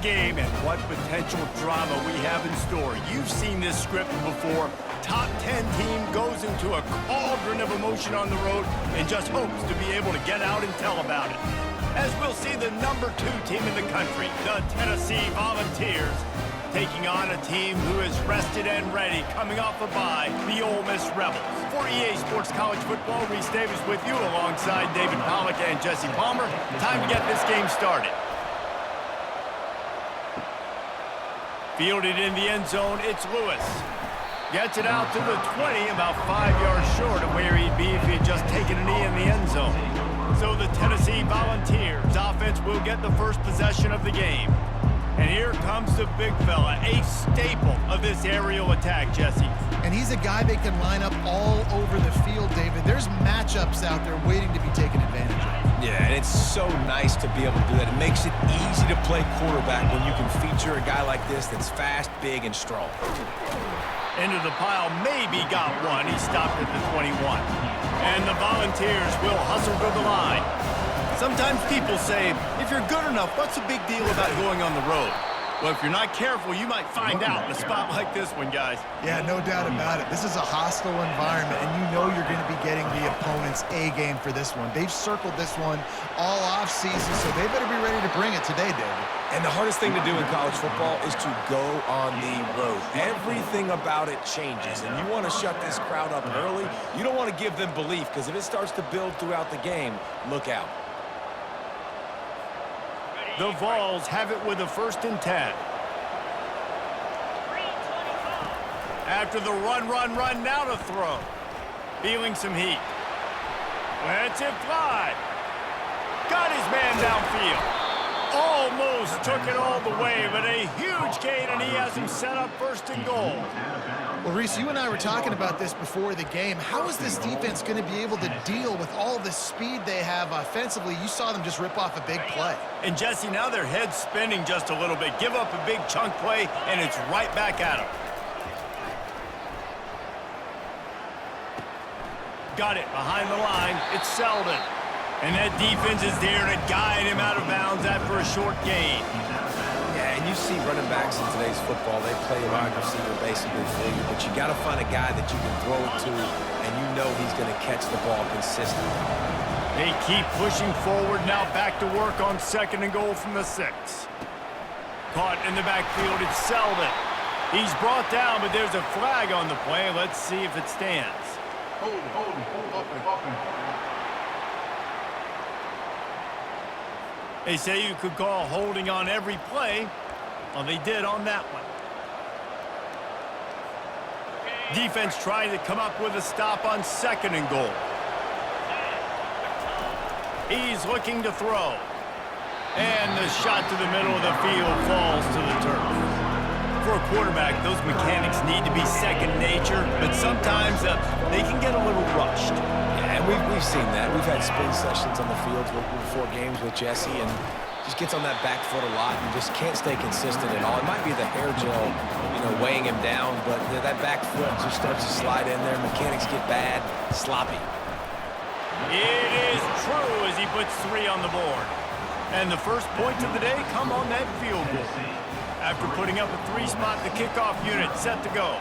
game and what potential drama we have in store. You've seen this script before. Top 10 team goes into a cauldron of emotion on the road and just hopes to be able to get out and tell about it. As we'll see the number 2 team in the country, the Tennessee Volunteers, taking on a team who is rested and ready, coming off a bye, the Ole Miss Rebels. For EA Sports College Football, Reese Davis with you alongside David Pollack and Jesse Palmer. Time to get this game started. Fielded in the end zone, it's Lewis. Gets it out to the 20, about 5 yards short of where he'd be if he had just taken a knee in the end zone. So the Tennessee Volunteers offense will get the first possession of the game. And here comes the big fella, a staple of this aerial attack, Jesse. And he's a guy that can line up all over the field, David. There's matchups out there waiting to be taken advantage of. Yeah, and it's so nice to be able to do that. It makes it easy to play quarterback when you can feature a guy like this that's fast, big, and strong. Into the pile, maybe got one. He stopped at the 21. And the Volunteers will hustle to the line. Sometimes people say, if you're good enough, what's the big deal about going on the road? Well, if you're not careful, you might find out in a spot like this one, guys. Yeah, no doubt about it. This is a hostile environment, and you know you're going to be getting the opponent's A game for this one. They've circled this one all off-season, so they better be ready to bring it today, David. And the hardest thing to do in college football is to go on the road. Everything about it changes, and you want to shut this crowd up early. You don't want to give them belief, because if it starts to build throughout the game, look out. The Vols have it with a 1st and 10. After the run, now to throw. Feeling some heat. Lets it fly. Got his man downfield. Almost took it all the way, but a huge gain, and he has him set up 1st and goal. Well, Reese, you and I were talking about this before the game. How is this defense going to be able to deal with all the speed they have offensively? You saw them just rip off a big play. And, Jesse, now their head's spinning just a little bit. Give up a big chunk play, and it's right back at them. Got it behind the line. It's Selden. And that defense is there to guide him out of bounds after a short gain. Yeah, and you see running backs in today's football, they play wide receiver basically for you, but you got to find a guy that you can throw it to, and you know he's going to catch the ball consistently. They keep pushing forward, now back to work on 2nd and goal from the 6. Caught in the backfield, it's Selden. He's brought down, but there's a flag on the play. Let's see if it stands. Hold up. They say you could call holding on every play. Well, they did on that one. Defense trying to come up with a stop on 2nd and goal. He's looking to throw. And the shot to the middle of the field falls to the turf. For a quarterback, those mechanics need to be second nature, but sometimes they can get a little rushed. Yeah, and we've seen that. We've had spin sessions on the field before games with Jesse, and just gets on that back foot a lot and just can't stay consistent at all. It might be the hair gel, weighing him down, but that back foot just starts to slide in there. Mechanics get bad, sloppy. It is true as he puts 3 on the board. And the first points of the day come on that field goal. After putting up a 3 spot, the kickoff unit set to go.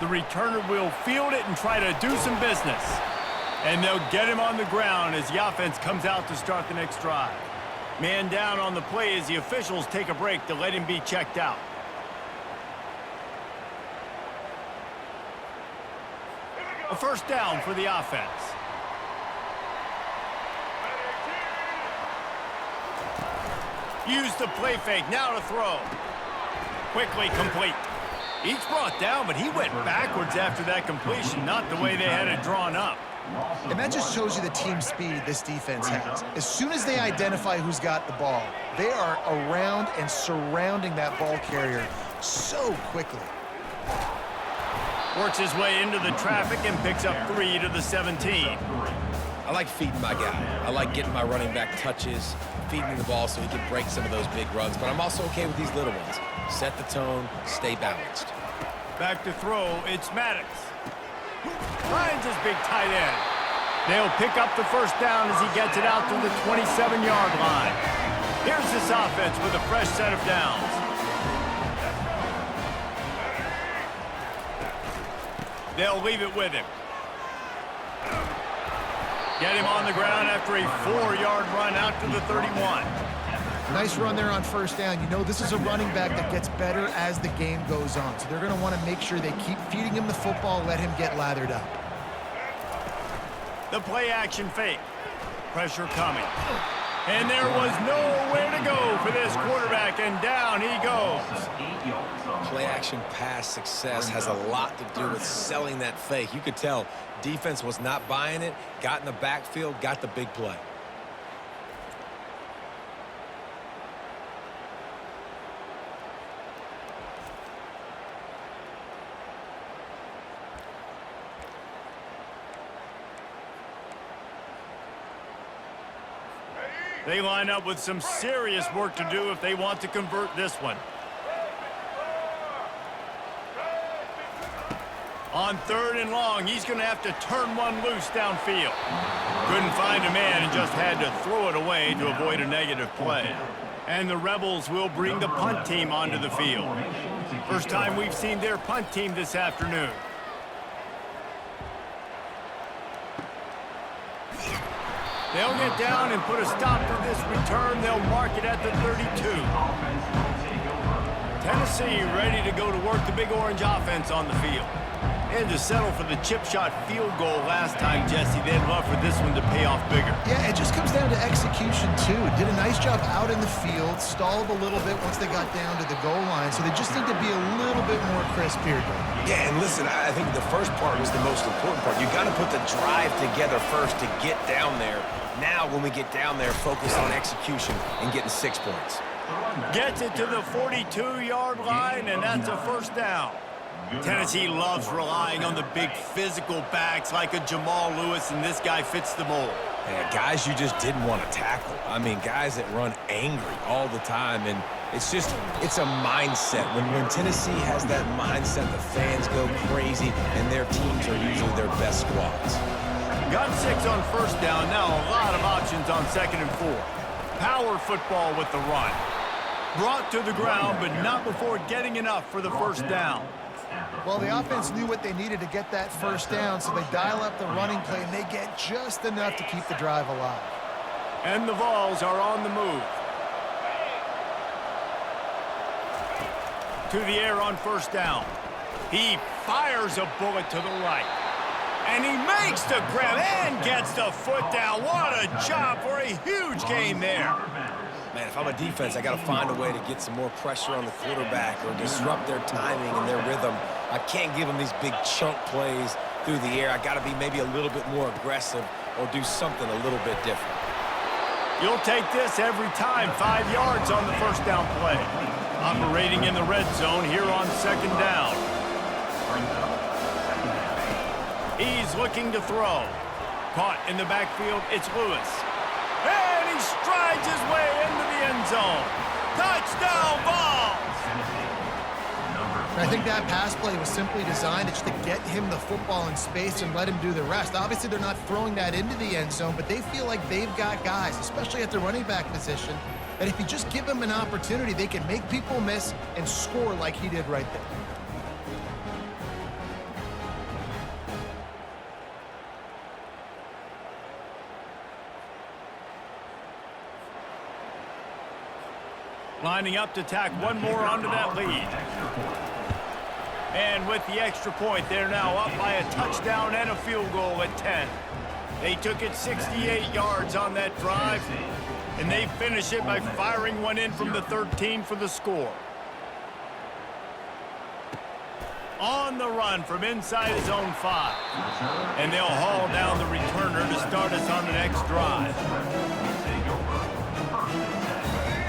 The returner will field it and try to do some business. And they'll get him on the ground as the offense comes out to start the next drive. Man down on the play as the officials take a break to let him be checked out. A 1st down for the offense. Use the play fake, now to throw. Quickly complete. Each brought down, but he went backwards after that completion, not the way they had it drawn up. And that just shows you the team speed this defense has. As soon as they identify who's got the ball, they are around and surrounding that ball carrier so quickly. Works his way into the traffic and picks up 3 to the 17. I like feeding my guy. I like getting my running back touches, feeding him the ball so he can break some of those big runs, but I'm also okay with these little ones. Set the tone, stay balanced. Back to throw, it's Maddox. Finds his big tight end. They'll pick up the first down as he gets it out to the 27-yard line. Here's this offense with a fresh set of downs. They'll leave it with him. Get him on the ground after a 4-yard run out to the 31. Nice run there on first down. You know this is a running back that gets better as the game goes on. So they're going to want to make sure they keep feeding him the football, let him get lathered up. The play action fake. Pressure coming. And there was nowhere to go for this quarterback, and down he goes. Play action pass success has a lot to do with selling that fake. You could tell defense was not buying it, got in the backfield, got the big play. They line up with some serious work to do if they want to convert this one. On 3rd and long, he's going to have to turn one loose downfield. Couldn't find a man and just had to throw it away to avoid a negative play. And the Rebels will bring the punt team onto the field. First time we've seen their punt team this afternoon. They'll get down and put a stop to this return. They'll mark it at the 32. Tennessee ready to go to work the Big Orange offense on the field. And to settle for the chip shot field goal last time, Jesse, they'd love for this one to pay off bigger. Yeah, it just comes down to execution, too. Did a nice job out in the field, stalled a little bit once they got down to the goal line, so they just need to be a little bit more crisp here. Yeah, and listen, I think the first part was the most important part. You got to put the drive together first to get down there. Now, when we get down there, focus on execution and getting 6 points. Gets it to the 42-yard line, and that's a first down. Tennessee loves relying on the big physical backs like a Jamal Lewis, and this guy fits the mold. Yeah, guys you just didn't want to tackle. I mean, guys that run angry all the time, and it's a mindset. When Tennessee has that mindset, the fans go crazy, and their teams are usually their best squads. Got 6 on first down. Now a lot of options on 2nd and 4. Power football with the run. Brought to the ground, but not before getting enough for the first down. Well, the offense knew what they needed to get that first down, so they dial up the running play, and they get just enough to keep the drive alive. And the Vols are on the move. To the air on first down. He fires a bullet to the right. And he makes the grab and gets the foot down. What a job for a huge gain there. Man, if I'm a defense, I got to find a way to get some more pressure on the quarterback or disrupt their timing and their rhythm. I can't give them these big chunk plays through the air. I got to be maybe a little bit more aggressive or do something a little bit different. You'll take this every time. 5 yards on the first down play. Operating in the red zone here on 2nd down. He's looking to throw. Caught in the backfield, it's Lewis. And he strides his way into the end zone. Touchdown, Vols! I think that pass play was simply designed just to get him the football in space and let him do the rest. Obviously, they're not throwing that into the end zone, but they feel like they've got guys, especially at the running back position, that if you just give them an opportunity, they can make people miss and score like he did right there. Lining up to tack one more onto that lead. And with the extra point, they're now up by a touchdown and a field goal at 10. They took it 68 yards on that drive, and they finish it by firing one in from the 13 for the score. On the run from inside his own 5. And they'll haul down the returner to start us on the next drive.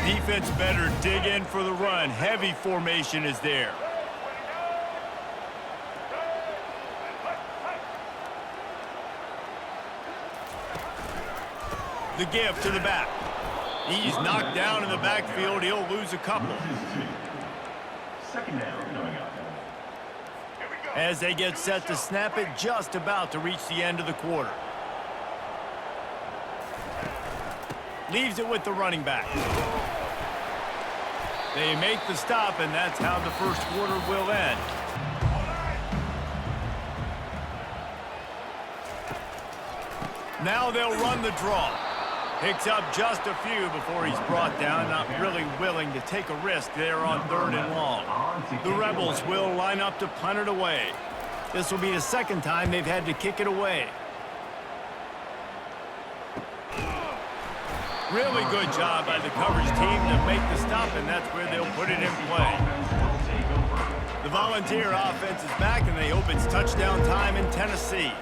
Defense better dig in for the run. Heavy formation is there. The give to the back. He's knocked down in the backfield. He'll lose a couple. As they get set to snap it, just about to reach the end of the quarter. Leaves it with the running back. They make the stop, and that's how the first quarter will end. Now they'll run the draw. Picks up just a few before he's brought down, not really willing to take a risk there on 3rd and long. The Rebels will line up to punt it away. This will be the second time they've had to kick it away. Really good job by the coverage team to make the stop, and that's where they'll put it in play. The Volunteer offense is back, and they hope it's touchdown time in Tennessee.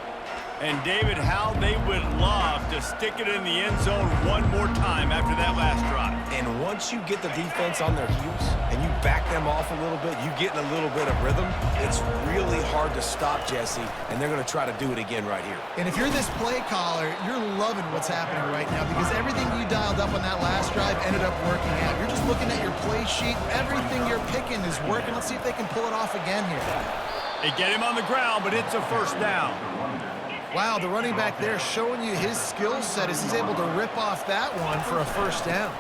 And David, how they would love to stick it in the end zone one more time after that last drive. And once you get the defense on their heels and you back them off a little bit, you get in a little bit of rhythm, it's really hard to stop Jesse, and they're going to try to do it again right here. And if you're this play caller, you're loving what's happening right now because everything you dialed up on that last drive ended up working out. You're just looking at your play sheet. Everything you're picking is working. Let's see if they can pull it off again here. They get him on the ground, but it's a first down. Wow, the running back there showing you his skill set as he's able to rip off that one for a first down.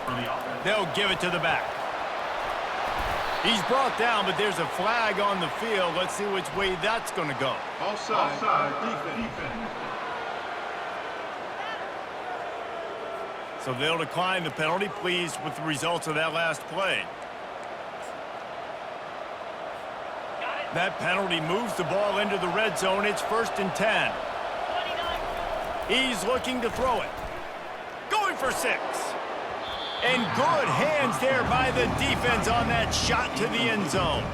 They'll give it to the back. He's brought down, but there's a flag on the field. Let's see which way that's going to go. Offside. Defense. So they'll decline the penalty, pleased with the results of that last play. That penalty moves the ball into the red zone. It's 1st and 10. He's looking to throw it. Going for 6. And good hands there by the defense on that shot to the end zone.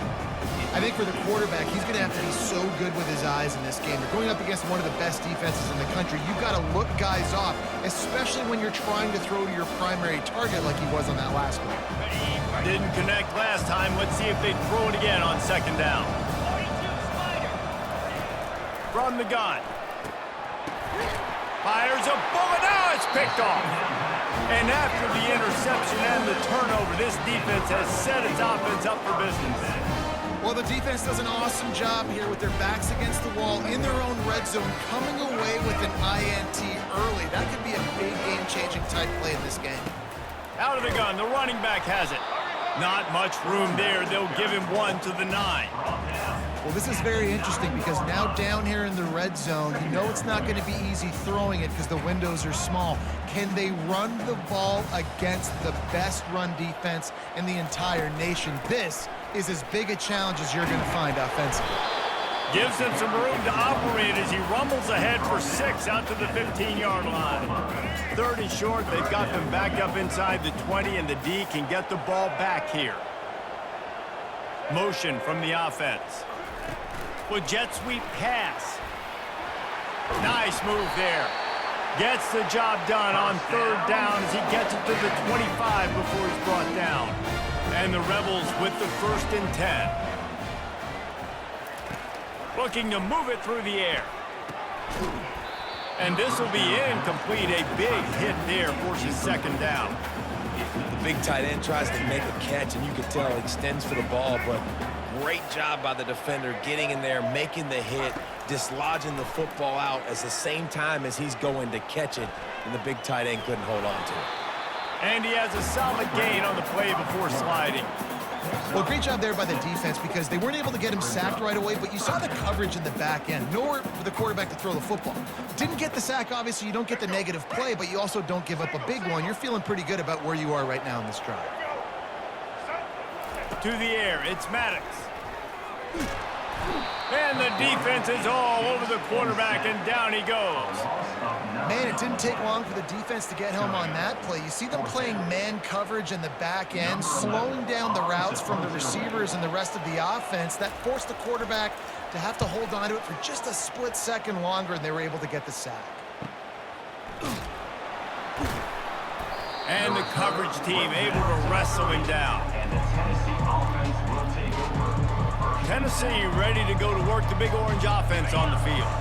I think for the quarterback, he's going to have to be so good with his eyes in this game. You're going up against one of the best defenses in the country. You've got to look guys off, especially when you're trying to throw to your primary target like he was on that last one. Didn't connect last time. Let's see if they throw it again on 2nd down. From the gun. Fires a bullet. Now it's picked off. And after the interception and the turnover, this defense has set its offense up for business. Well, the defense does an awesome job here with their backs against the wall in their own red zone, coming away with an INT early. That could be a big game-changing type play in this game. Out of the gun, the running back has it. Not much room there. They'll give him 1 to the 9. Well, this is very interesting because now down here in the red zone, you know it's not going to be easy throwing it because the windows are small. Can they run the ball against the best run defense in the entire nation? This is as big a challenge as you're going to find offensively. Gives him some room to operate as he rumbles ahead for 6 out to the 15-yard line. 3rd and short. They've got them back up inside the 20, and the D can get the ball back here. Motion from the offense. With jet sweep pass. Nice move there. Gets the job done on 3rd down as he gets it to the 25 before he's brought down. And the Rebels with the 1st and 10. Looking to move it through the air. And this will be incomplete. A big hit there forces 2nd down. The big tight end tries to make a catch, and you can tell he extends for the ball, but great job by the defender getting in there, making the hit, dislodging the football out at the same time as he's going to catch it, and the big tight end couldn't hold on to it. And he has a solid gain on the play before sliding. Well, great job there by the defense because they weren't able to get him sacked right away, but you saw the coverage in the back end. Nowhere for the quarterback to throw the football. Didn't get the sack, obviously. You don't get the negative play, but you also don't give up a big one. You're feeling pretty good about where you are right now in this drive. To the air, it's Maddox. And the defense is all over the quarterback, and down he goes. Man, it didn't take long for the defense to get home on that play. You see them playing man coverage in the back end, slowing down the routes from the receivers and the rest of the offense. That forced the quarterback to have to hold on to it for just a split second longer, and they were able to get the sack. And the coverage team able to wrestle him down. Tennessee ready to go to work the Big Orange offense on the field.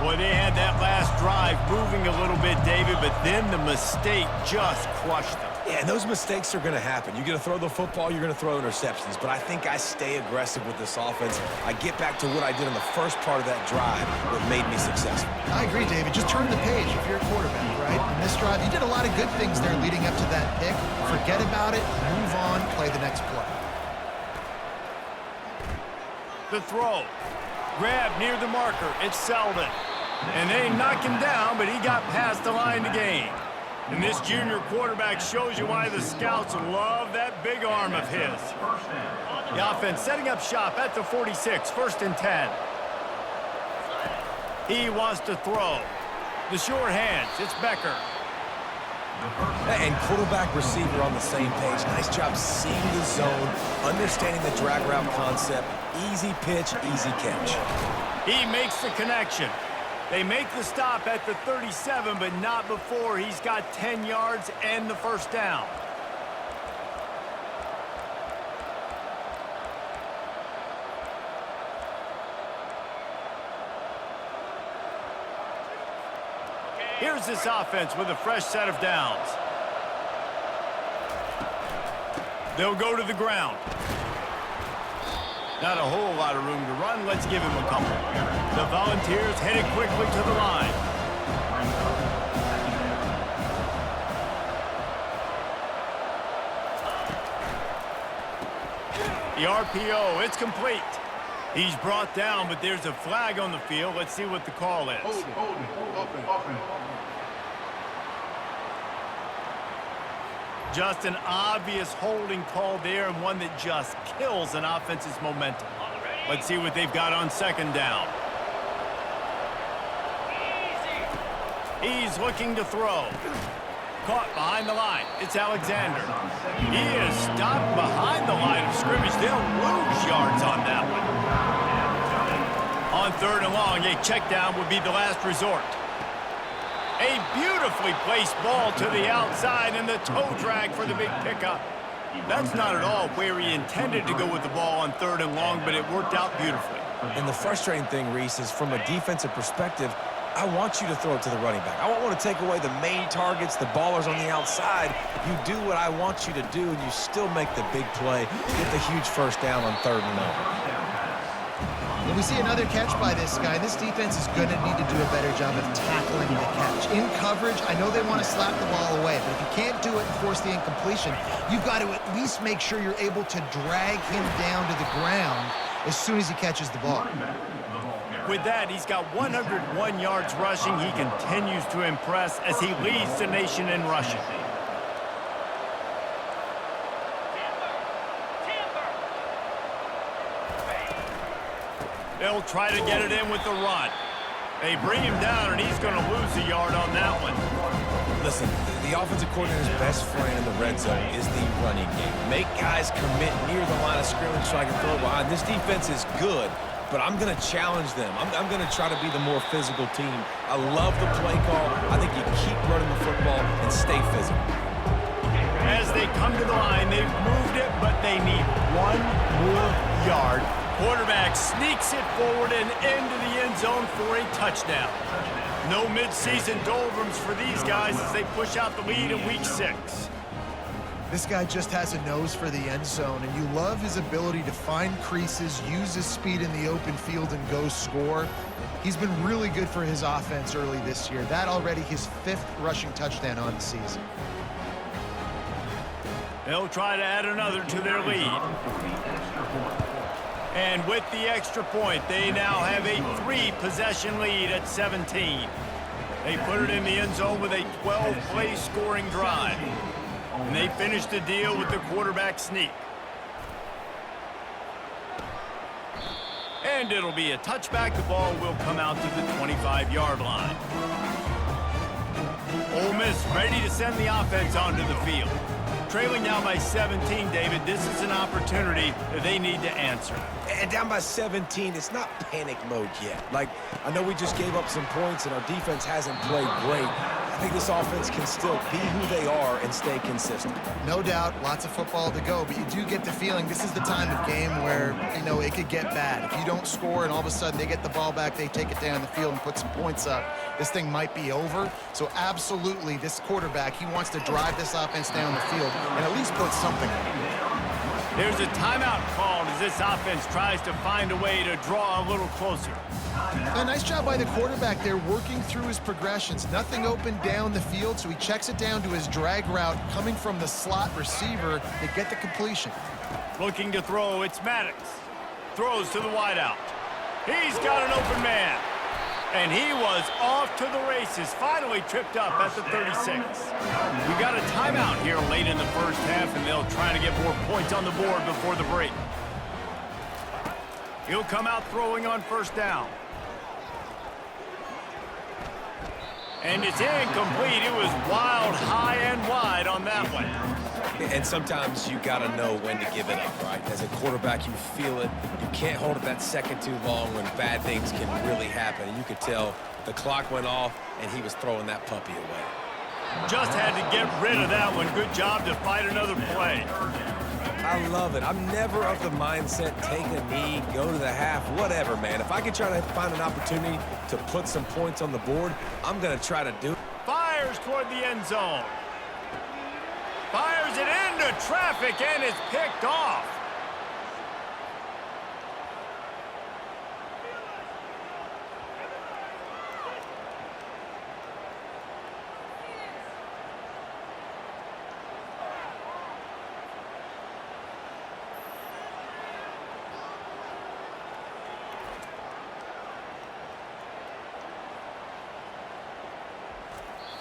Boy, they had that last drive moving a little bit, David, but then the mistake just crushed them. Yeah, and those mistakes are going to happen. You're going to throw the football, you're going to throw interceptions. But I think I stay aggressive with this offense. I get back to what I did in the first part of that drive that made me successful. I agree, David. Just turn the page if you're a quarterback, right? In this drive, you did a lot of good things there leading up to that pick. Forget about it, move on, play the next play. The throw. Grab near the marker. It's Selden. And they knock him down, but he got past the line to gain. And this junior quarterback shows you why the scouts love that big arm of his. The offense setting up shop at the 46, 1st and 10. He wants to throw. The short hands, it's Becker. And quarterback receiver on the same page. Nice job seeing the zone, understanding the drag route concept. Easy pitch, easy catch. He makes the connection. They make the stop at the 37, but not before he's got 10 yards and the first down. Here's this offense with a fresh set of downs. They'll go to the ground. Not a whole lot of room to run. Let's give him a couple. The Volunteers headed quickly to the line. The RPO, it's complete. He's brought down, but there's a flag on the field. Let's see what the call is. Holding. Just an obvious holding call there, and one that just kills an offense's momentum. Let's see what they've got on 2nd down. He's looking to throw. Caught behind the line. It's Alexander. He is stopped behind the line of scrimmage. They'll lose yards on that one. On 3rd and long, a check down would be the last resort. A beautifully placed ball to the outside, and the toe drag for the big pickup. That's not at all where he intended to go with the ball on 3rd and long, but it worked out beautifully. And the frustrating thing, Reese, is from a defensive perspective, I want you to throw it to the running back. I don't want to take away the main targets, the ballers on the outside. You do what I want you to do, and you still make the big play, get the huge first down on 3rd and long. When we see another catch by this guy, this defense is going to need to do a better job of tackling the catch. In coverage, I know they want to slap the ball away, but if you can't do it and force the incompletion, you've got to at least make sure you're able to drag him down to the ground as soon as he catches the ball. With that, he's got 101 yards rushing. He continues to impress as he leads the nation in rushing. They'll try to get it in with the run. They bring him down, and he's going to lose a yard on that one. Listen, the offensive coordinator's best friend in the red zone is the running game. Make guys commit near the line of scrimmage so I can throw behind. This defense is good, but I'm going to challenge them. I'm going to try to be the more physical team. I love the play call. I think you keep running the football and stay physical. As they come to the line, they've moved it, but they need one more yard. Quarterback sneaks it forward and into the end zone for a touchdown. No midseason doldrums for these guys as they push out the lead in Week 6. This guy just has a nose for the end zone, and you love his ability to find creases, use his speed in the open field, and go score. He's been really good for his offense early this year. That already his 5th rushing touchdown on the season. They'll try to add another to their lead. And with the extra point, they now have a 3-possession lead at 17. They put it in the end zone with a 12-play scoring drive. And they finish the deal with the quarterback sneak. And it'll be a touchback. The ball will come out to the 25-yard line. Ole Miss ready to send the offense onto the field. Trailing down by 17, David, this is an opportunity that they need to answer. And down by 17, it's not panic mode yet. Like, I know we just gave up some points and our defense hasn't played great. I think this offense can still be who they are and stay consistent. No doubt, lots of football to go, but you do get the feeling this is the time of game where, you know, it could get bad. If you don't score and all of a sudden they get the ball back, they take it down the field and put some points up, this thing might be over. So absolutely, this quarterback, he wants to drive this offense down the field and at least put something on. There's a timeout called as this offense tries to find a way to draw a little closer. A nice job by the quarterback there, working through his progressions. Nothing open down the field, so he checks it down to his drag route coming from the slot receiver to get the completion. Looking to throw, it's Maddox. Throws to the wideout. He's got an open man. And he was off to the races, finally tripped up at the 36. We got a timeout here late in the first half, and they'll try to get more points on the board before the break. He'll come out throwing on first down. And it's incomplete. It was wild, high and wide on that one. And sometimes you got to know when to give it up, right? As a quarterback, you feel it. You can't hold it that second too long when bad things can really happen. And you could tell the clock went off, and he was throwing that puppy away. Just had to get rid of that one. Good job to fight another play. I love it. I'm never of the mindset, take a knee, go to the half, whatever, man. If I can try to find an opportunity to put some points on the board, I'm going to try to do it. Fires toward the end zone. Fires it into traffic, and it's picked off.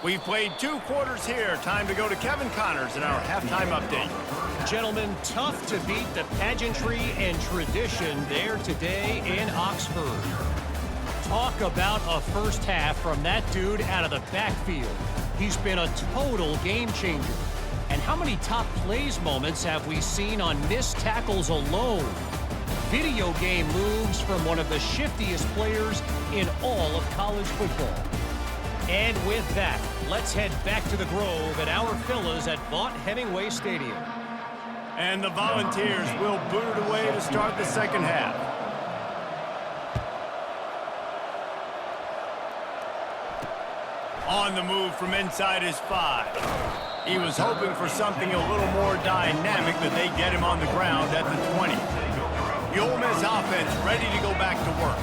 We've played 2 quarters here. Time to go to Kevin Connors in our halftime update. Gentlemen, tough to beat the pageantry and tradition there today in Oxford. Talk about a first half from that dude out of the backfield. He's been a total game changer. And how many top plays moments have we seen on missed tackles alone? Video game moves from one of the shiftiest players in all of college football. And with that, let's head back to the Grove at our Fellas at Vaught Hemingway Stadium. And the Volunteers will boot it away to start the second half. On the move from inside his 5. He was hoping for something a little more dynamic, but they get him on the ground at the 20. The Ole Miss offense ready to go back to work.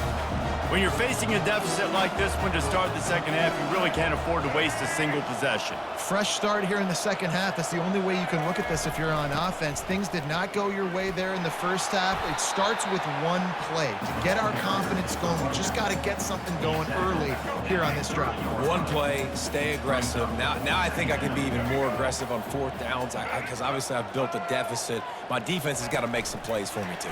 When you're facing a deficit like this one to start the second half, you really can't afford to waste a single possession. Fresh start here in the second half. That's the only way you can look at this if you're on offense. Things did not go your way there in the first half. It starts with one play. To get our confidence going, we just got to get something going early here on this drive. One play, stay aggressive. Now I think I can be even more aggressive on 4th downs because obviously I've built a deficit. My defense has got to make some plays for me too.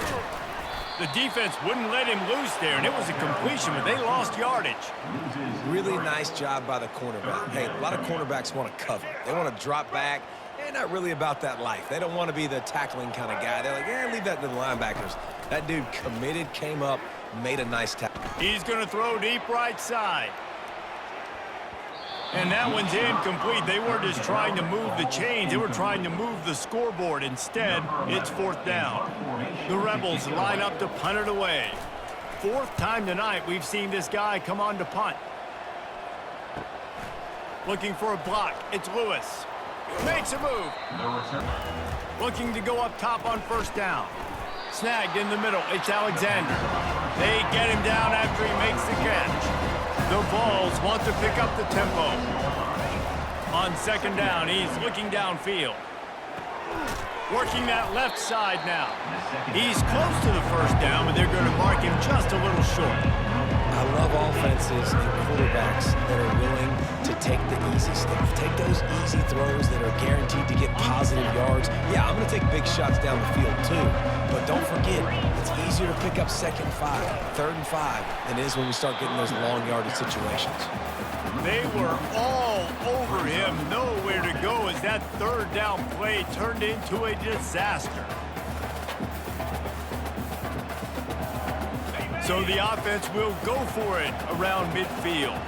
The defense wouldn't let him loose there, and it was a completion, but they lost yardage. Really nice job by the cornerback. Hey, a lot of cornerbacks want to cover. They want to drop back. They're not really about that life. They don't want to be the tackling kind of guy. They're like, yeah, leave that to the linebackers. That dude committed, came up, made a nice tackle. He's going to throw deep right side. And that one's incomplete. They weren't just trying to move the chains. They were trying to move the scoreboard. Instead, it's 4th down. The Rebels line up to punt it away. 4th time tonight we've seen this guy come on to punt. Looking for a block. It's Lewis. Makes a move. Looking to go up top on first down. Snagged in the middle. It's Alexander. They get him down after he makes the catch. The Vols want to pick up the tempo. On second down, he's looking downfield. Working that left side now. He's close to the first down, but they're going to mark him just a little short. I love offenses and quarterbacks that are willing to take the easy stuff. Take those easy throws that are guaranteed to get positive yards. Yeah, I'm going to take big shots down the field too. But don't forget, it's easier to pick up 2nd and 5, 3rd and 5 than it is when we start getting those long yardage situations. They were all over him, nowhere to go as that 3rd down play turned into a disaster. So the offense will go for it around midfield.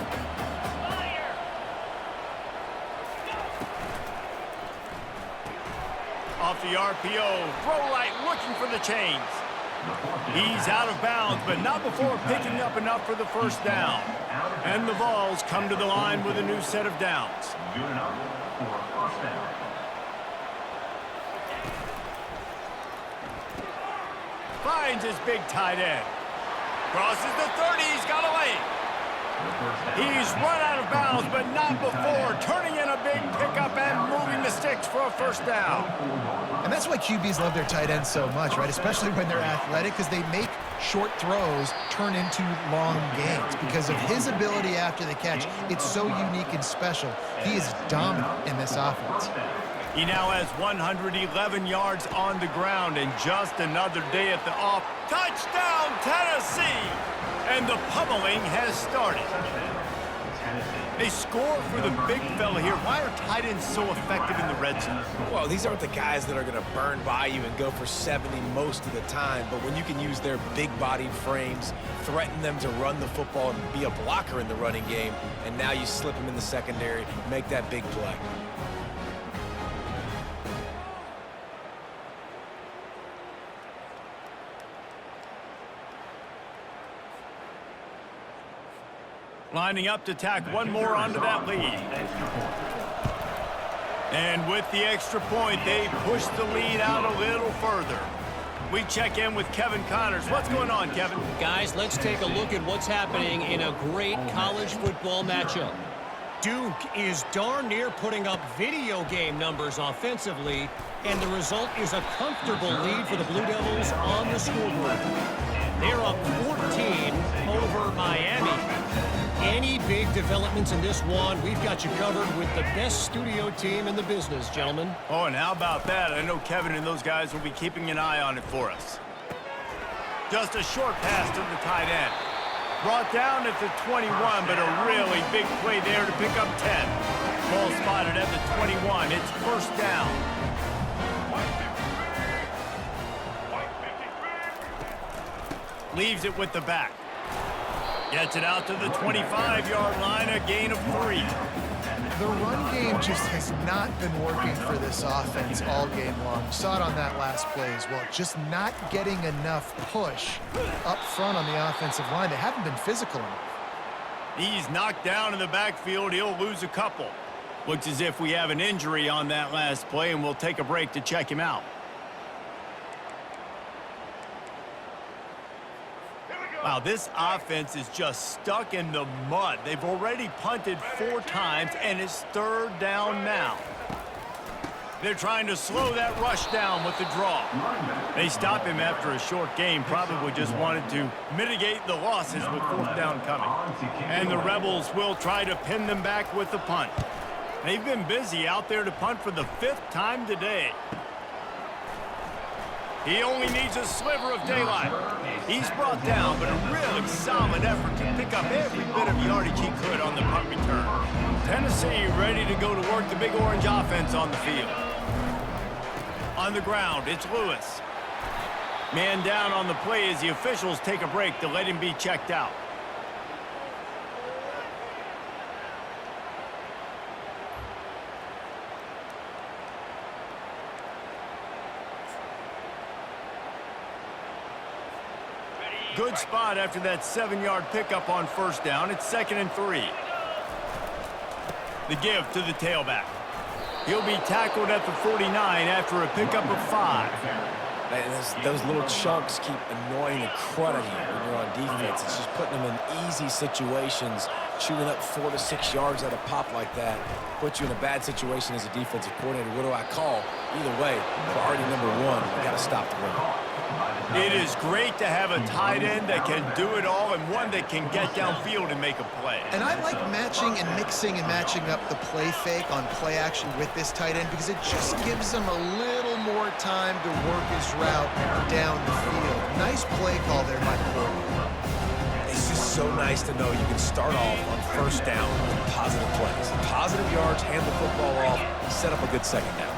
Off the RPO, throw light looking for the chains. He's out of bounds, but not before picking up enough for the first down. And the Vols come to the line with a new set of downs. Good enough for a first down. Finds his big tight end. Crosses the 30, he's got away. He's run out of bounds, but not before turning in a big pickup and moving the sticks for a first down. And that's why QBs love their tight ends so much, right? Especially when they're athletic, because they make short throws turn into long gains. Because of his ability after the catch, it's so unique and special. He is dominant in this offense. He now has 111 yards on the ground and just another day at the off. Touchdown, Tennessee! And the pummeling has started. They score for the big fella here. Why are tight ends so effective in the red zone? Well, these aren't the guys that are going to burn by you and go for 70 most of the time, but when you can use their big-bodied frames, threaten them to run the football and be a blocker in the running game, and now you slip them in the secondary, make that big play. Lining up to tack one more onto that lead. And with the extra point, they push the lead out a little further. We check in with Kevin Connors. What's going on, Kevin? Guys, let's take a look at what's happening in a great college football matchup. Duke is darn near putting up video game numbers offensively, and the result is a comfortable lead for the Blue Devils on the scoreboard. They're up 14 over Miami. Any big developments in this one, we've got you covered with the best studio team in the business, gentlemen. Oh, and how about that? I know Kevin and those guys will be keeping an eye on it for us. Just a short pass to the tight end. Brought down at the 21, but a really big play there to pick up 10. Ball spotted at the 21. It's first down. Leaves it with the back. Gets it out to the 25-yard line, a gain of 3. The run game just has not been working for this offense all game long. We saw it on that last play as well. Just not getting enough push up front on the offensive line. They haven't been physical enough. He's knocked down in the backfield. He'll lose a couple. Looks as if we have an injury on that last play, and we'll take a break to check him out. Wow, this offense is just stuck in the mud. They've already punted 4 times, and it's third down now. They're trying to slow that rush down with the draw. They stop him after a short game, probably just wanted to mitigate the losses with 4th down coming. And the Rebels will try to pin them back with the punt. They've been busy out there to punt for the 5th time today. He only needs a sliver of daylight. He's brought down, but a really solid effort to pick up every bit of yardage he could on the punt return. Tennessee ready to go to work the Big Orange offense on the field. On the ground, it's Lewis. Man down on the play as the officials take a break to let him be checked out. Good spot after that 7-yard pickup on first down. It's 2nd and 3. The give to the tailback. He'll be tackled at the 49 after a pickup of 5. And those little chunks keep annoying the crud out of you when you're on defense. It's just putting them in easy situations, chewing up 4 to 6 yards at a pop like that. Puts you in a bad situation as a defensive coordinator. What do I call? Either way, priority number 1, we got to stop the run. It is great to have a tight end that can do it all and one that can get downfield and make a play. And I like matching and mixing and matching up the play fake on play action with this tight end because it just gives him a little more time to work his route down the field. Nice play call there, Mike Porter. It's just so nice to know you can start off on first down with positive plays. Positive yards, hand the football off, set up a good second down.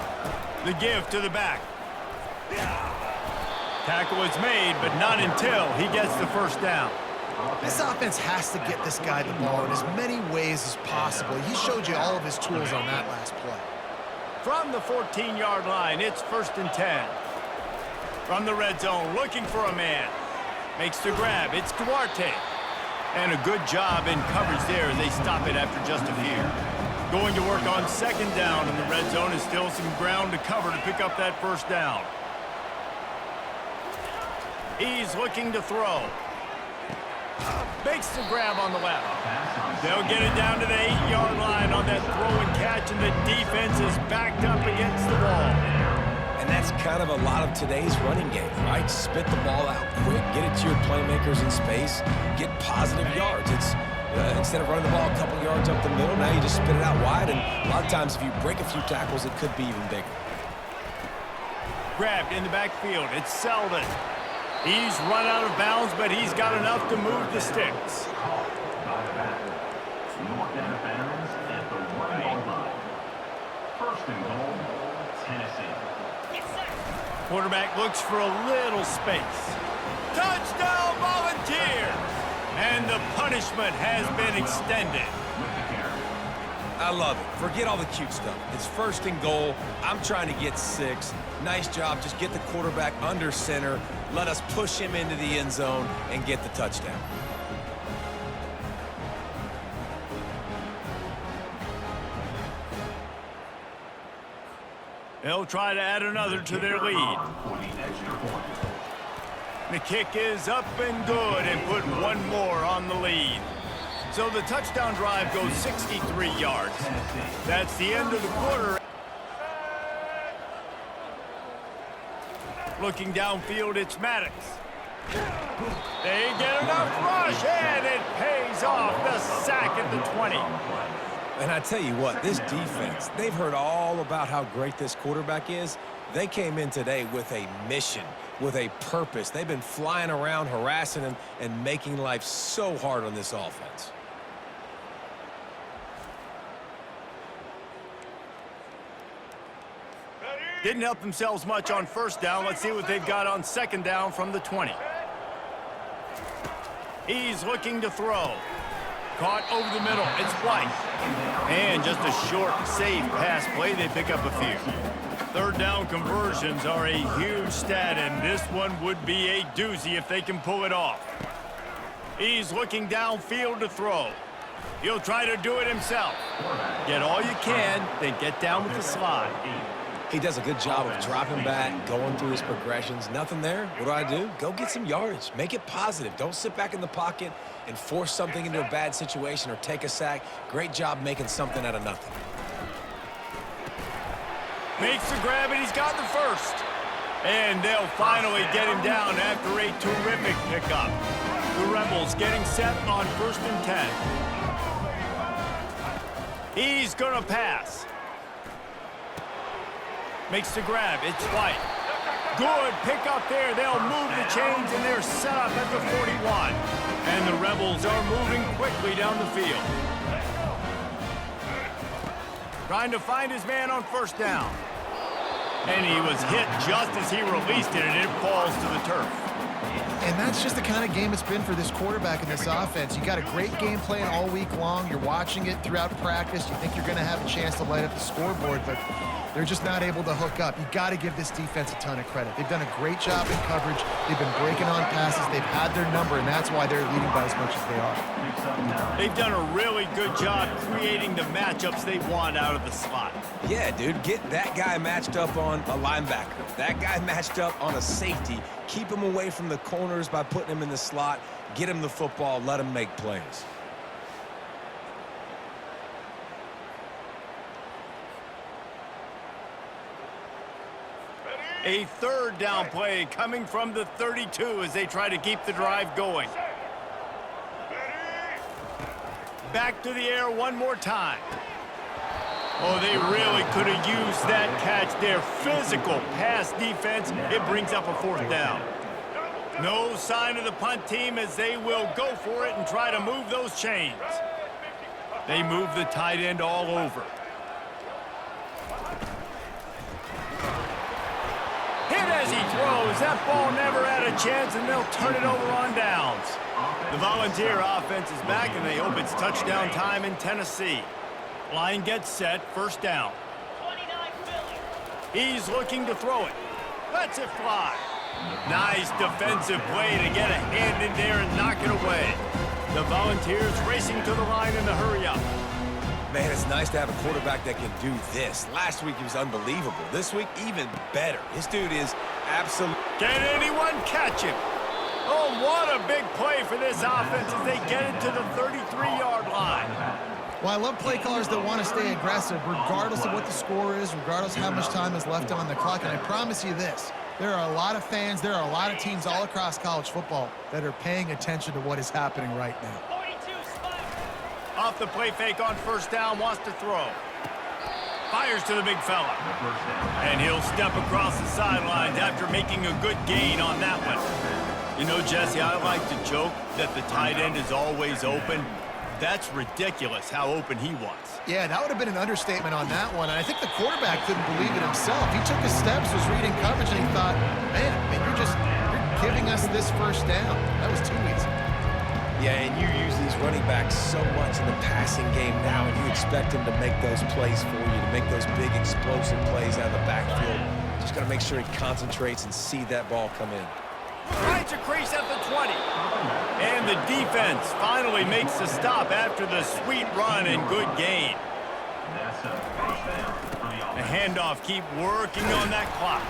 The give to the back. Tackle is made, but not until he gets the first down. This offense has to get this guy the ball in as many ways as possible. He showed you all of his tools on that last play. From the 14-yard line, it's 1st and 10. From the red zone, looking for a man. Makes the grab. It's Duarte. And a good job in coverage there as they stop it after just a few. Going to work on 2nd down in the red zone is still some ground to cover to pick up that 1st down. He's looking to throw. Makes the grab on the left. They'll get it down to the 8-yard line on that throw and catch, and the defense is backed up against the wall. And that's kind of a lot of today's running game, right? Spit the ball out quick, get it to your playmakers in space, get positive yards. It's instead of running the ball a couple yards up the middle, now you just spit it out wide, and a lot of times if you break a few tackles, it could be even bigger. Grabbed in the backfield. It's Selden. He's run out of bounds, but he's got enough to move the sticks. North end of bounds at the 1-yard line. 1st and goal, Tennessee. Quarterback looks for a little space. Touchdown, Volunteer! And the punishment has been extended. I love it. Forget all the cute stuff. It's 1st and goal. I'm trying to get 6. Nice job. Just get the quarterback under center. Let us push him into the end zone and get the touchdown. They'll try to add another to their lead. The kick is up and good and put one more on the lead. So the touchdown drive goes 63 yards. That's the end of the quarter. Looking downfield, it's Maddox. They get enough rush, and it pays off. The sack at the 20. And I tell you what, this defense, they've heard all about how great this quarterback is. They came in today with a mission, with a purpose. They've been flying around, harassing him, and making life so hard on this offense. Didn't help themselves much on 1st down. Let's see what they've got on 2nd down from the 20. He's looking to throw. Caught over the middle. It's White. And just a short, safe pass play. They pick up a few. 3rd down conversions are a huge stat, and this one would be a doozy if they can pull it off. He's looking downfield to throw. He'll try to do it himself. Get all you can, then get down with the slide. He does a good job of dropping back, going through his progressions. Nothing there. What do? Go get some yardage. Make it positive. Don't sit back in the pocket and force something into a bad situation or take a sack. Great job making something out of nothing. Makes the grab, and he's got the 1st. And they'll finally get him down after a terrific pickup. The Rebels getting set on 1st and 10. He's going to pass. Makes the grab. It's White. Good pick up there. They'll move the chains, and they're set up at the 41. And the Rebels are moving quickly down the field. Trying to find his man on 1st down. And he was hit just as he released it, and it falls to the turf. And that's just the kind of game it's been for this quarterback in this offense. You got a great game plan all week long. You're watching it throughout practice. You think you're going to have a chance to light up the scoreboard, but they're just not able to hook up. You got to give this defense a ton of credit. They've done a great job in coverage. They've been breaking on passes. They've had their number, and that's why they're leading by as much as they are. They've done a really good job creating the matchups they want out of the slot. Yeah, dude, get that guy matched up on a linebacker. That guy matched up on a safety. Keep him away from the corners by putting him in the slot. Get him the football. Let him make plays. A 3rd down play coming from the 32 as they try to keep the drive going. Back to the air one more time. Oh, they really could have used that catch there. Physical pass defense. It brings up a 4th down. No sign of the punt team as they will go for it and try to move those chains. They move the tight end all over. Hit as he throws. That ball never had a chance, and they'll turn it over on downs. The Volunteer offense is back, and they hope it's touchdown time in Tennessee. Line gets set, 1st down. He's looking to throw it. Lets it fly. Nice defensive play to get a hand in there and knock it away. The Volunteers racing to the line in the hurry-up. Man, it's nice to have a quarterback that can do this. Last week, he was unbelievable. This week, even better. This dude is absolute. Can anyone catch him? Oh, what a big play for this offense as they get it to the 33-yard line. Well, I love play callers that want to stay aggressive regardless of what the score is, regardless of how much time is left on the clock. And I promise you this, there are a lot of fans, there are a lot of teams all across college football that are paying attention to what is happening right now. Off the play fake on first down, wants to throw. Fires to the big fella. And he'll step across the sidelines after making a good gain on that one. You know, Jesse, I like to joke that the tight end is always open. That's ridiculous how open he was. Yeah, that would have been an understatement on that one. And I think the quarterback couldn't believe it himself. He took his steps, was reading coverage, and he thought, man, you're giving us this first down. That was too easy. Yeah, and you use these running backs so much in the passing game now, and you expect them to make those plays for you, to make those big explosive plays out of the backfield. Just got to make sure he concentrates and see that ball come in. Finds a crease at the 20. And the defense finally makes the stop after the sweet run and good gain. The handoff, keep working on that clock.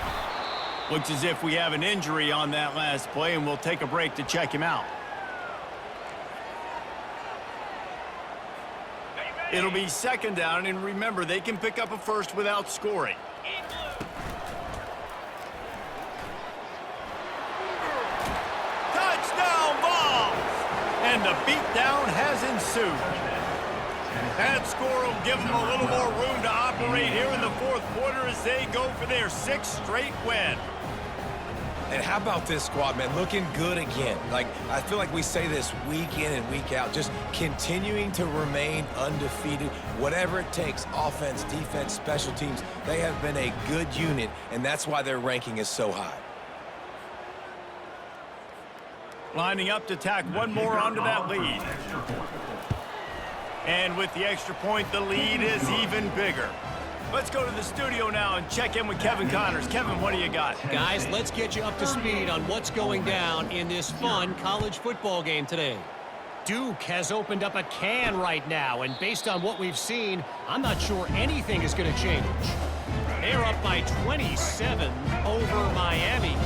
Looks as if we have an injury on that last play, and we'll take a break to check him out. It'll be second down, and remember, they can pick up a first without scoring. Touchdown Vols! And the beatdown has ensued. That score will give them a little more room to operate here in the fourth quarter as they go for their 6th straight win. And how about this squad, man? Looking good again. Like, I feel like we say this week in and week out, just continuing to remain undefeated. Whatever it takes, offense, defense, special teams, they have been a good unit, and that's why their ranking is so high. Lining up to tack one more onto that lead. And with the extra point, the lead is even bigger. Let's go to the studio now and check in with Kevin Connors. Kevin, what do you got? Guys, let's get you up to speed on what's going down in this fun college football game today. Duke has opened up a can right now, and based on what we've seen, I'm not sure anything is going to change. They're up by 27 over Miami.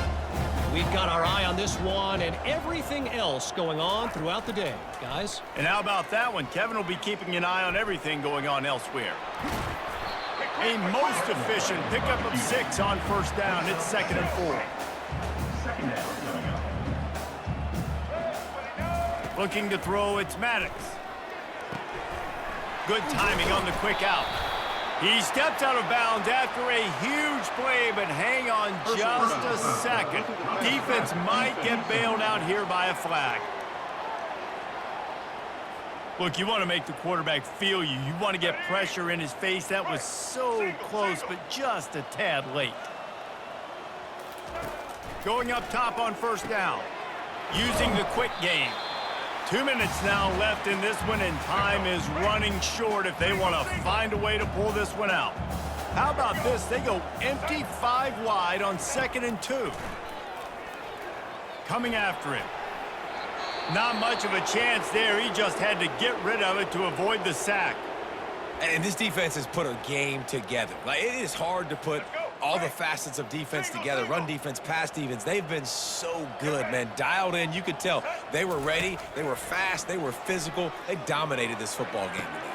We've got our eye on this one and everything else going on throughout the day, guys. And how about that one? Kevin will be keeping an eye on everything going on elsewhere. A most efficient pickup of 6 on first down. It's 2nd and 4. Looking to throw, it's Maddox. Good timing on the quick out. He steps out of bounds after a huge play, but hang on just a second. Defense might get bailed out here by a flag. Look, you want to make the quarterback feel you. You want to get pressure in his face. That was so close, but just a tad late. Going up top on first down. Using the quick game. 2 minutes now left in this one, and time is running short if they want to find a way to pull this one out. How about this? They go empty 5 wide on 2nd and 2. Coming after him. Not much of a chance there. He just had to get rid of it to avoid the sack. And this defense has put a game together. Like, it is hard to put all the facets of defense together. Run defense, pass defense. They've been so good, man. Dialed in. You could tell they were ready. They were fast. They were physical. They dominated this football game today.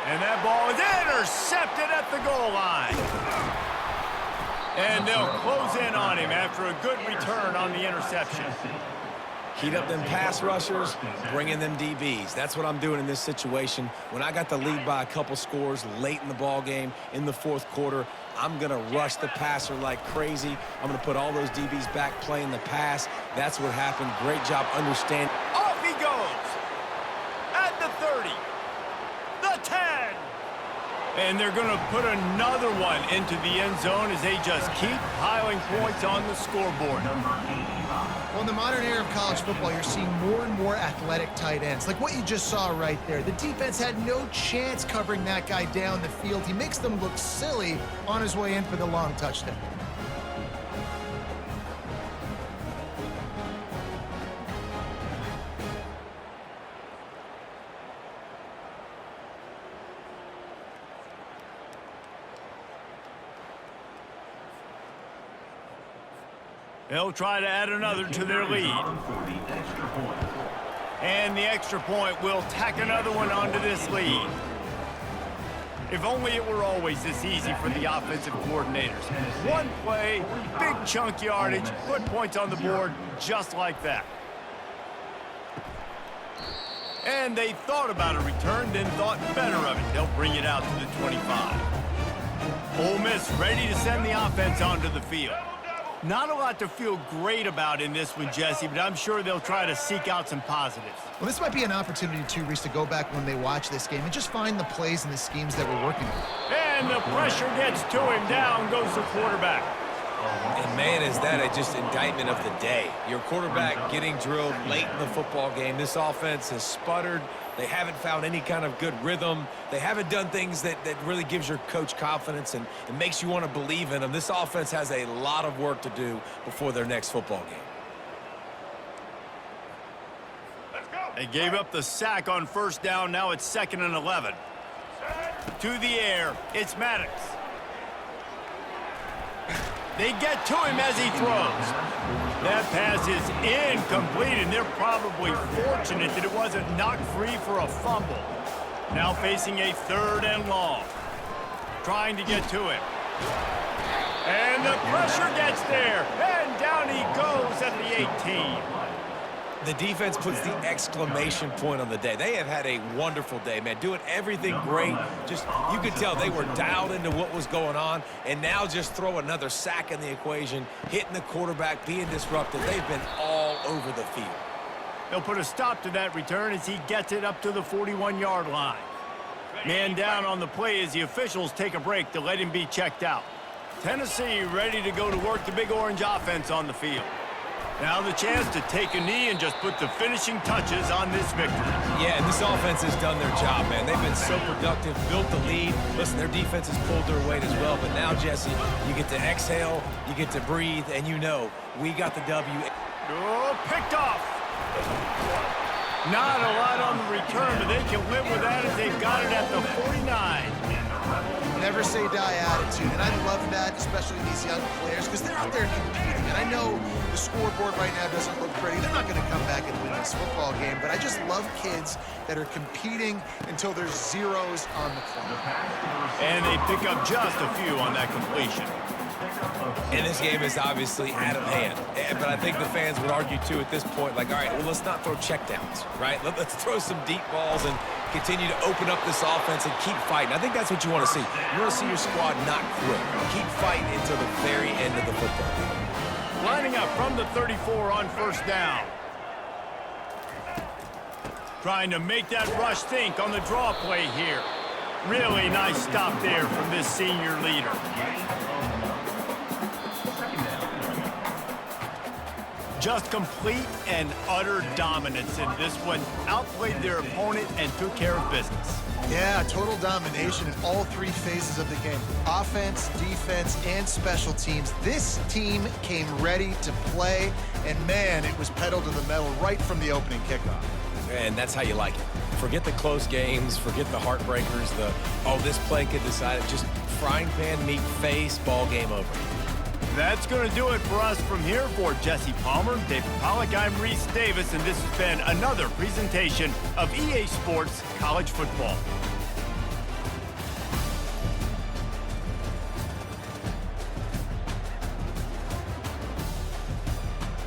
And that ball is intercepted at the goal line. And they'll close in on him after a good return on the interception. Heat up them pass rushers, bring in them DBs. That's what I'm doing in this situation. When I got the lead by a couple scores late in the ball game, in the fourth quarter, I'm going to rush the passer like crazy. I'm going to put all those DBs back playing the pass. That's what happened. Great job understanding. Off he goes. At the 30. The 10. And they're going to put another one into the end zone as they just keep piling points on the scoreboard. Well, in the modern era of college football, you're seeing more and more athletic tight ends, like what you just saw right there. The defense had no chance covering that guy down the field. He makes them look silly on his way in for the long touchdown. They'll try to add another to their lead. And the extra point will tack another one onto this lead. If only it were always this easy for the offensive coordinators. One play, big chunk yardage, put points on the board just like that. And they thought about a return, then thought better of it. They'll bring it out to the 25. Ole Miss ready to send the offense onto the field. Not a lot to feel great about in this one, Jesse, but I'm sure they'll try to seek out some positives. Well, this might be an opportunity, too, Reese, to go back when they watch this game and just find the plays and the schemes that we're working on. And the pressure gets to him. Down goes the quarterback. And, man, is that a just indictment of the day. Your quarterback getting drilled late in the football game. This offense has sputtered. They haven't found any kind of good rhythm. They haven't done things that really gives your coach confidence and makes you want to believe in them. This offense has a lot of work to do before their next football game. They gave up the sack on first down. Now it's 2nd and 11. To the air. It's Maddox. They get to him as he throws. That pass is incomplete, and they're probably fortunate that it wasn't knocked free for a fumble. Now facing a 3rd and long. Trying to get to him. And the pressure gets there, and down he goes at the 18. The defense puts the exclamation point on the day. They have had a wonderful day, man. Doing everything great. Just, you could tell they were dialed into what was going on, and now just throw another sack in the equation, hitting the quarterback, being disruptive. They've been all over the field. They'll put a stop to that return as he gets it up to the 41-yard line. Man down on the play as the officials take a break to let him be checked out. Tennessee ready to go to work the Big Orange offense on the field. Now the chance to take a knee and just put the finishing touches on this victory. Yeah, and this offense has done their job, man. They've been so productive, built the lead. Listen, their defense has pulled their weight as well. But now, Jesse, you get to exhale, you get to breathe, and you know we got the W. Oh, picked off. Not a lot on the return, but they can live with that as they've got it at the 49. Never say die attitude, and I love that, especially these young players, because they're out there competing. And I know the scoreboard right now doesn't look pretty. They're not going to come back and win this football game, but I just love kids that are competing until there's zeros on the clock. And they pick up just a few on that completion. And this game is obviously out of hand. But I think the fans would argue, too, at this point, like, all right, well, let's not throw checkdowns, right? Let's throw some deep balls and continue to open up this offense and keep fighting. I think that's what you want to see. You want to see your squad not quit. Keep fighting until the very end of the football game. Lining up from the 34 on first down. Trying to make that rush think on the draw play here. Really nice stop there from this senior leader. Just complete and utter dominance in this one. Outplayed their opponent and took care of business. Yeah, total domination in all 3 phases of the game. Offense, defense, and special teams. This team came ready to play, and man, it was pedal to the metal right from the opening kickoff. And that's how you like it. Forget the close games, forget the heartbreakers, oh, this play could decide it. Just frying pan meet face, ball game over. That's going to do it for us from here. For Jesse Palmer, David Pollack, I'm Reese Davis, and this has been another presentation of EA Sports College Football.